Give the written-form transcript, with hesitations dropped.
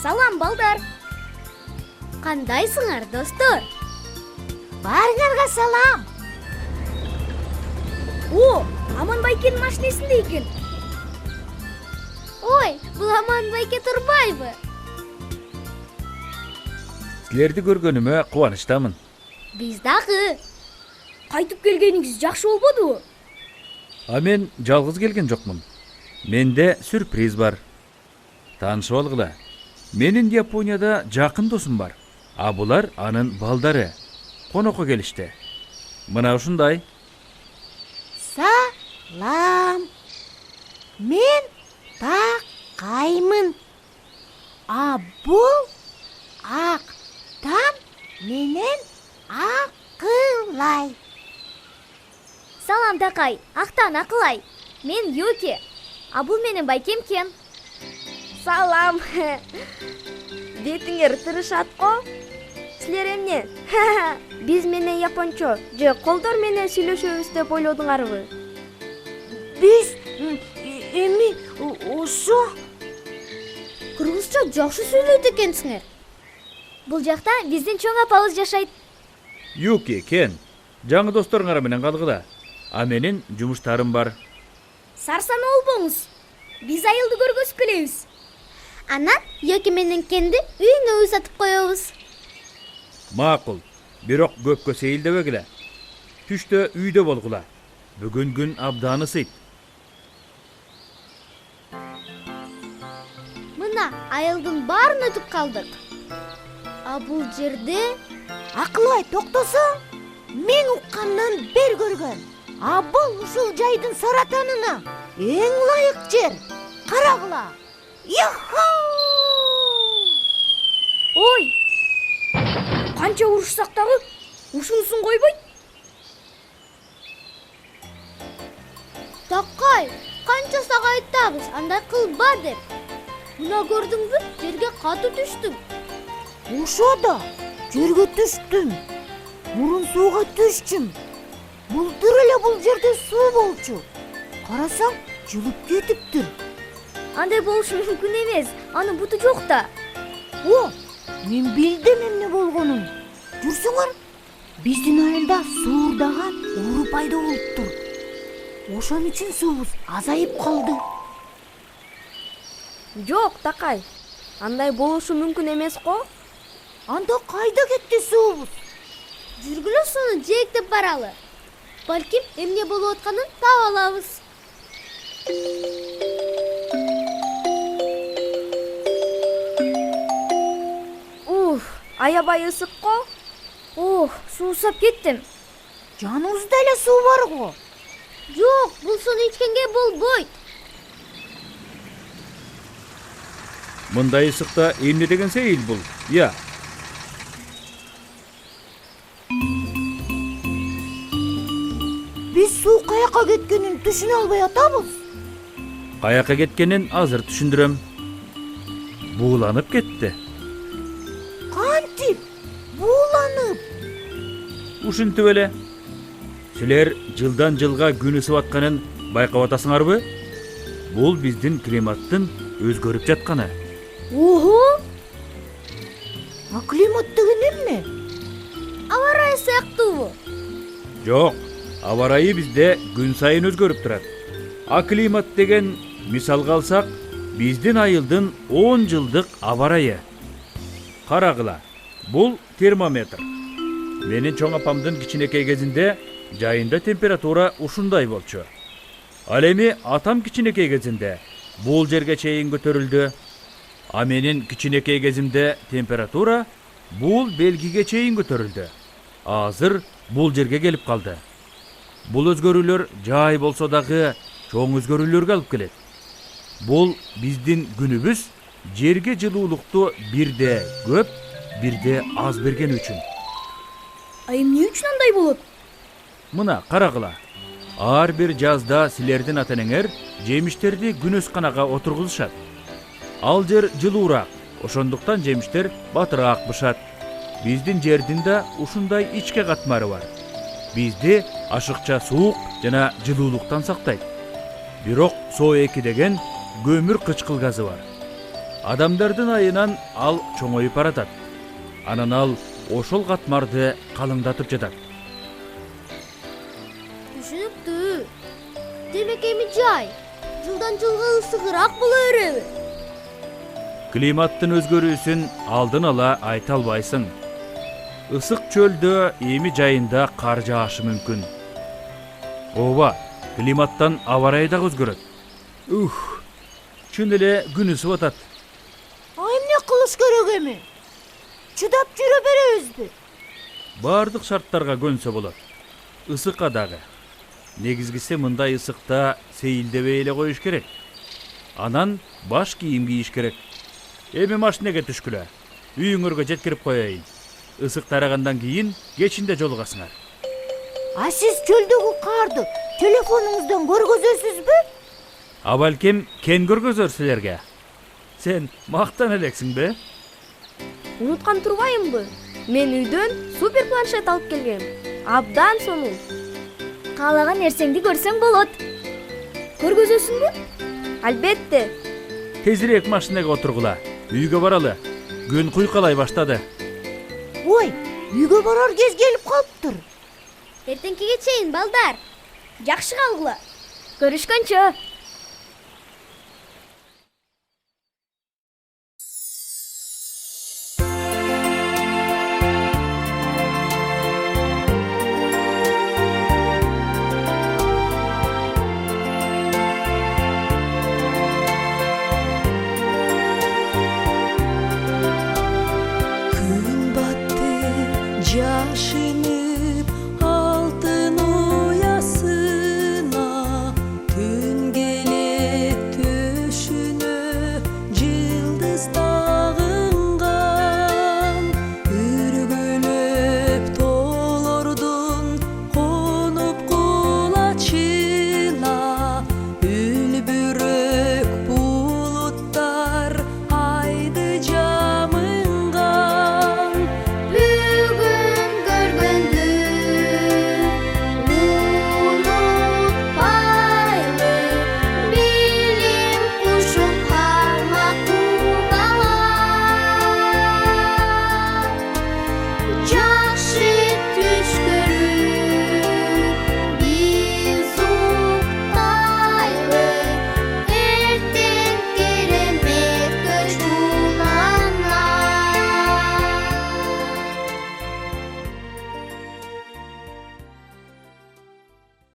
Салам балдар. Кандайсыңар, достор? Баарыңарга салам. О, Аман байкенин машинесинде экен. Ой, бул Аман байке турбайбы? Силерди көргөнүмө кубанычтамын. Биз дагы. Кайтып келгениңиз жакшы болбодубу? А мен жалгыз келген жокмун. Менде сюрприз бар. Таанышып алгыла. Менин Японияда жакын досум бар. А булар анын балдары. Конокко келишти. Мына ушундай. Салам. Мен Такаймын. А бул Актан менен Акылай. Салам Такай, Актан Акылай. Мен Юки. А бул менин байкем Кен. Салам. Бетиңер тырышат го. Силер эмне? Биз менен япончо же колдор менен сүйлөшөбүз деп ойлодуңарбы? Биз эми ошо Кыргызча жакшы сүйлөйт экенсиңер. Бул жакта биздин чоң апабыз жашайт. Юки, Кен, жаңы досторуңар менен калгыла. А менин жумуштарым бар. Сарсана болбоңуз. Биз айылды көргөзүп келебиз. Анан Юки менен Кенди үйүнө узатып коебуз. Макул, бирок көпкө сейилдебегиле. Түштө үйдө болгула. Бүгүн күн абдан ысыйт. Мына айылдын баарын өтүп калдык. А бул жерде Акылай, токтосоң. Мен уккандан бер көргөн. А бул ушул жайдын саратанына эң ылайык жер. Карагыла. Юху! ой! Канча урушсак дагы ушунусун койбойт. Такай, канча сага айтабыз, андай кылба деп. Мына көрдүңбү? Жерге катуу түштүм. Ошо да жерге түштүм. Мурун сууга түшчүм. Булдыр эле бул жерде суу болчу. Карасаң, жылып кетиптир. Андай болушу мүмкүн эмес. Анын буту жок да. О, мен билдим эмне болгонун. Жүрсүңөр, биздин айылда суурдаган уру пайда болуптур. Ошон үчүн суубуз азайып калды. Жок, Такай. Андай болушу мүмкүн эмес го. Анда кайда кетти суубуз? Жүргүлө сууну жээктеп баралы. Балким эмне болуп атканын таап алабыз. Аябай ысык го. Суусап кеттим. Жаныбызда эле суу бар го. Жок, бул сууну ичкенге болбойт. Мындай ысыкта эмне деген сейил бул? Я. Биз суу каяка кеткенин түшүнө албай атабыз. Каяка кеткенин азыр түшүндүрөм. Бууланып кетти. Кантип? Бууланып. Ушинтип эле. Силер жылдан жылга күн ысып атканын байкап атасыңарбы? Бул биздин климаттын өзгөрүп жатканы. Ого! А климат деген эмне? Аба ырайы сыяктуубу? Жок, аба ырайы бизде күн сайын өзгөрүп турат. А климат деген, мисалга алсак, биздин айылдын 10 жылдык аба ырайы. Карагыла, бул термометр. Менин чоң апамдын кичинекей кезинде жайында температура ушундай болчу. Ал эми атам кичинекей кезинде бул жерге чейин көтөрүлдү. А менин кичинекей кезимде температура бул белгиге чейин көтөрүлдү. Азыр бул жерге келип калды. Бул өзгөрүүлөр жай болсо дагы чоң өзгөрүүлөргө алып келет. Бул биздин күнүбүз жерге жылуулукту бирде көп, бирде аз берген үчүн. А эмне үчүн андай болот? Мына карагыла. Ар бир жазда силердин ата-энеңер жемиштерди күн өсканага отургузушат. Ал жер жылуураак, ошондуктан жемиштер батыраак бышат. Биздин жердин да ушундай ичке катмары бар. Бизди ашыкча суук жана жылуулуктан сактайт. Бирок СО2 деген көмүр кычкыл газы бар. Адамдардын айынан ал чоңоюп баратат. Анан ал ошол катмарды калыңдатып жатат. Түшүнүктүү. Демек эми жай жылдан жылга ысыгыраак боло береби? Климаттын өзгөрүүсүн алдын ала айта албайсың. Ысык чөлдө эми жайында кар жаашы мүмкүн. Ооба, климаттан аба ырайы дагы өзгөрөт. Чын эле күн ысып атат. Эмне кылыш керек эми? Чыдап жүрө беребизби? Бардык шарттарга көнсө болот. Ысыкка дагы. Негизгиси мындай ысыкта сейилдебей эле коюш керек. Анан баш кийим кийиш керек. Эми машинеге түшкүлө. Үйүңөргө жеткирип коеюн. Ысык тарагандан кийин кечинде жолугасыңар. А сиз чөлдөгү карды телефонуңуздан көргөзөсүзбү? А балким кен көргөзөр силерге. Сен мактан элексиң бе? Унуткан турбайымбы? Мен үйдөн супер планшет алып келгем. Абдан сонун. Каалаган нерсеңди көрсөң болот. Көргөзөсүңбү? Албетте. Тезирээк машинеге отургула. Үйгө баралы. Күн куйкалай баштады. Ой, үйгө барар кез келип калыптыр. Эртеңкиге чейин балдар. Жакшы калгыла. Көрүшкөнчө. Күн батты жашынып алтын уясына, түн келет төшүнө жылдыз тагынган, үргүлөп тоолордун конуп кулачына, үлбүрөк булуттар айды жамынган. Бүгүн көргөндү унутпайлы, билим кушуп кармак кугалап. Жакшы